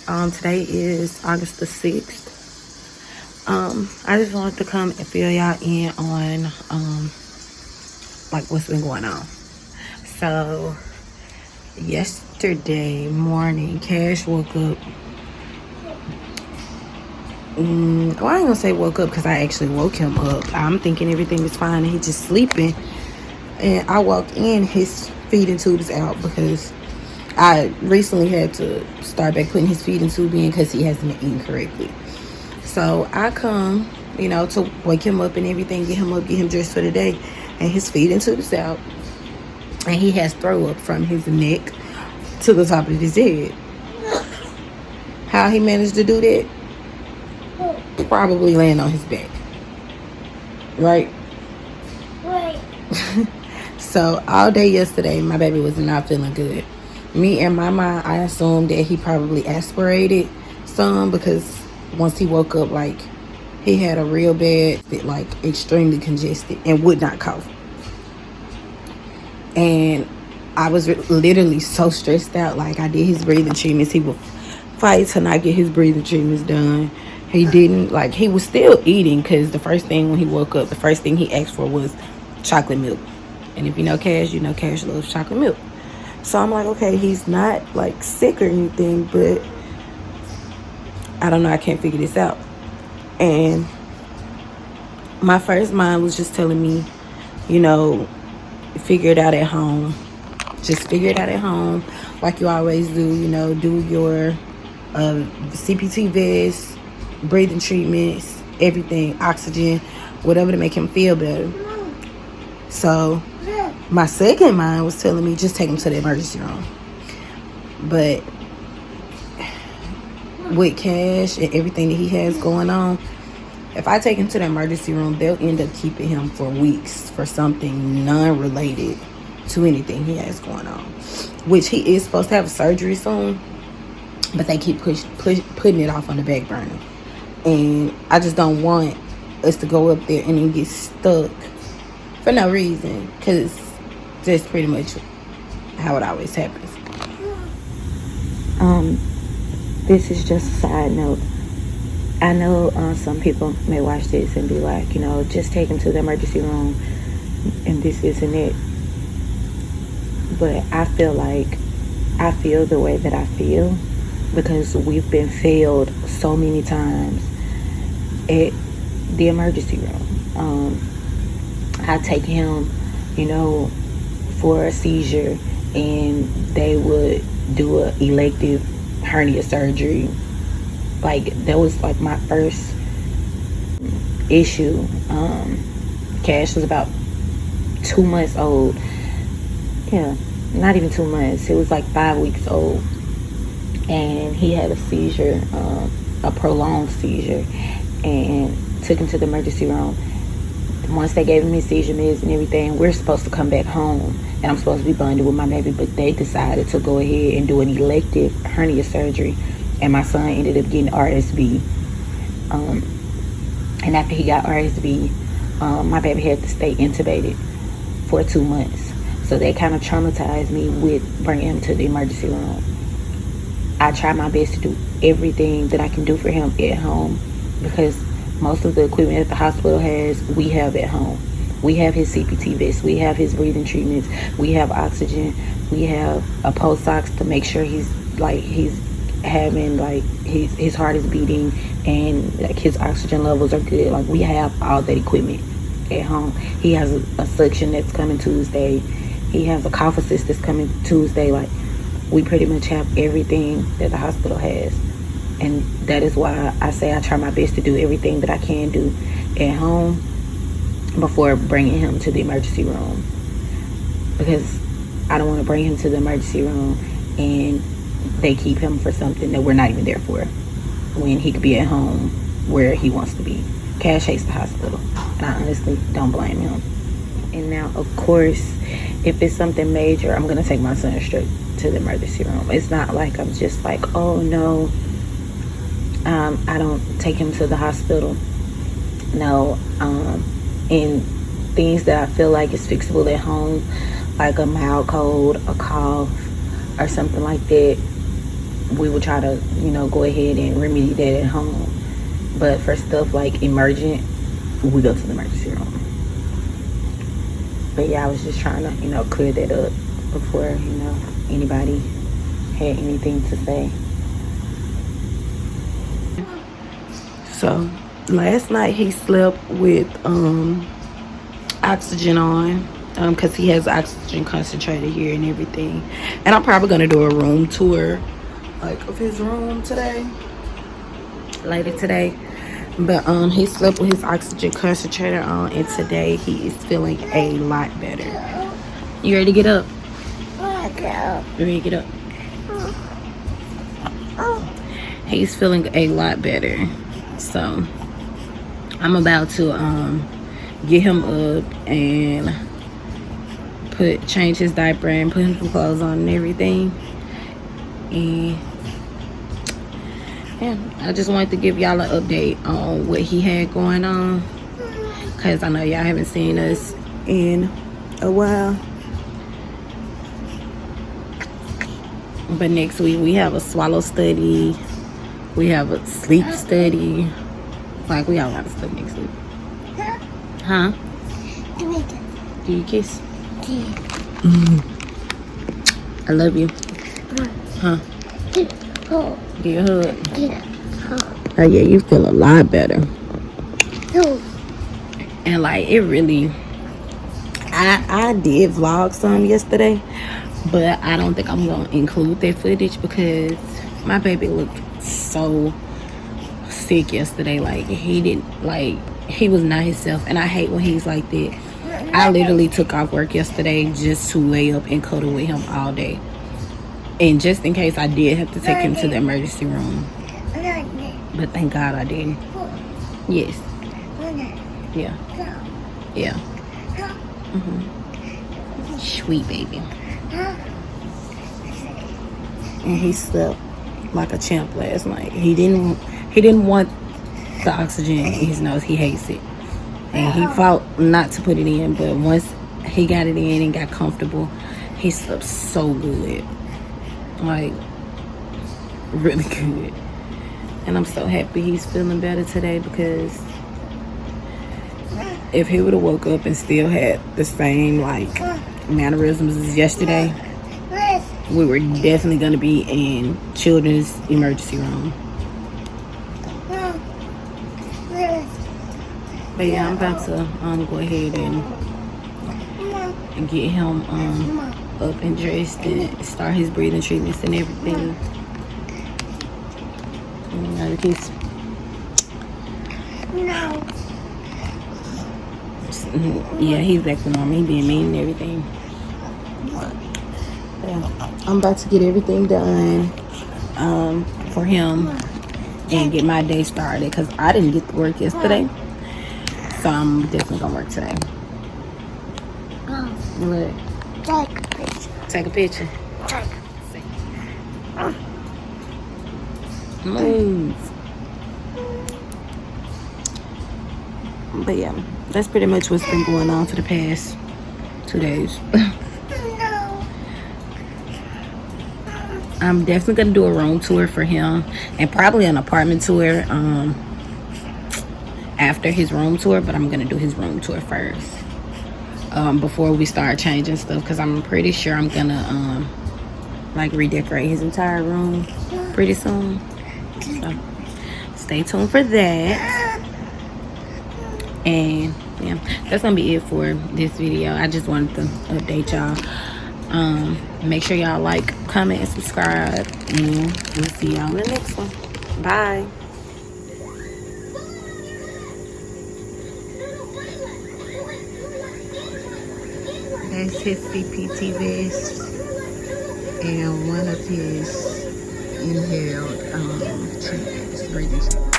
Today is August the 6th. I just wanted to come and fill y'all in on like what's been going on. So yesterday morning, Kash woke up. I ain't gonna say woke up because I actually woke him up. I'm thinking everything is fine and he's just sleeping. And I walk in, his feeding tube is out because I recently had to start back putting his feeding tube in because he hasn't been eating correctly. So I come, to wake him up and everything, get him dressed for the day. And his feeding tube is out. And he has throw up from his neck to the top of his head. How he managed to do that? Probably laying on his back. Right? So all day yesterday, my baby was not feeling good. Me and my mind, I assumed that he probably aspirated some because once he woke up, he had a real bad, extremely congested and would not cough. And I was literally so stressed out. I did his breathing treatments. He would fight to not get his breathing treatments done. He didn't, he was still eating because the first thing when he woke up, the first thing he asked for was chocolate milk. And if you know Kash loves chocolate milk. So I'm like, okay, he's not sick or anything, but I don't know, I can't figure this out. And my first mind was just telling me, figure it out at home. Just figure it out at home like you always do, do your CPT vest, breathing treatments, everything, oxygen, whatever to make him feel better. So my second mind was telling me just take him to the emergency room. But with Kash and everything that he has going on, if I take him to the emergency room, they'll end up keeping him for weeks for something non-related to anything he has going on. Which he is supposed to have surgery soon, but they keep putting it off on the back burner. And I just don't want us to go up there and then get stuck for no reason, because that's pretty much how it always happens. This is just a side note. I know some people may watch this and be like, just take him to the emergency room and this isn't it. But I feel the way that I feel because we've been failed so many times at the emergency room. I take him, for a seizure and they would do an elective hernia surgery. That was my first issue. Kash was about 2 months old. Yeah, not even 2 months. It was 5 weeks old. And he had a seizure, a prolonged seizure, and took him to the emergency room. Once they gave him his seizure meds and everything, we're supposed to come back home and I'm supposed to be bonded with my baby, but they decided to go ahead and do an elective hernia surgery, and my son ended up getting RSV. And after he got RSV, my baby had to stay intubated for 2 months. So that kind of traumatized me with bringing him to the emergency room. I try my best to do everything that I can do for him at home because most of the equipment that the hospital has, we have at home. We have his CPT vest, we have his breathing treatments, we have oxygen, we have a pulse ox to make sure he's having his heart is beating and his oxygen levels are good. We have all that equipment at home. He has a suction that's coming Tuesday. He has a cough assist that's coming Tuesday. We pretty much have everything that the hospital has. And that is why I say I try my best to do everything that I can do at home before bringing him to the emergency room. Because I don't want to bring him to the emergency room and they keep him for something that we're not even there for, when he could be at home where he wants to be. Kash hates the hospital, and I honestly don't blame him. And now, of course, if it's something major, I'm going to take my son straight to the emergency room. It's not I'm just oh no, I don't take him to the hospital. No, and things that I feel is fixable at home, a mild cold, a cough, or something like that, we would try to, go ahead and remedy that at home. But for stuff like emergent, we go to the emergency room. But yeah, I was just trying to, clear that up before, anybody had anything to say. So last night he slept with oxygen on, because he has oxygen concentrator here and everything. And I'm probably gonna do a room tour like of his room later today. But he slept with his oxygen concentrator on, and today he is feeling a lot better. You ready to get up? You ready to get up? He's feeling a lot better. So I'm about to get him up and change his diaper and put him some clothes on and everything. And yeah, I just wanted to give y'all an update on what he had going on, because I know y'all haven't seen us in a while. But next week we have a swallow study, we have a sleep study. Like, we have a lot of stuff next week. Huh? Do you kiss? I love you. Huh? Give you a hug. Oh yeah, you feel a lot better. And like, it really, I did vlog some yesterday, but I don't think I'm gonna include that footage because my baby looked so sick yesterday. Like, he was not himself, and I hate when he's like that. I literally took off work yesterday just to lay up and cuddle with him all day, and just in case I did have to take him to the emergency room. But thank God I didn't. Yes. Yeah. Yeah. Sweet baby. And he slept like a champ last night. He didn't want the oxygen in his nose. He hates it, and he fought not to put it in. But once he got it in and got comfortable, he slept so good, like really good. And I'm so happy he's feeling better today, because if he would have woke up and still had the same like mannerisms as yesterday, we were definitely going to be in children's emergency room. But yeah, I'm about to go ahead and get him up and dressed and start his breathing treatments and everything. Another kiss. No. Yeah, he's back to normal. He being mean and everything. Yeah, I'm about to get everything done for him and get my day started, because I didn't get to work yesterday. So I'm definitely gonna work today. Look. Take a picture. Take a picture. Move. But yeah, that's pretty much what's been going on for the past 2 days. I'm definitely gonna do a room tour for him, and probably an apartment tour after his room tour. But I'm gonna do his room tour first before we start changing stuff, because I'm pretty sure I'm gonna like redecorate his entire room pretty soon. So stay tuned for that. And yeah, that's gonna be it for this video. I just wanted to update y'all. Make sure y'all like, comment, and subscribe, and we'll see y'all in the next one. Bye. That's his CPT vest and one of his inhaled treatments, breathing treatments.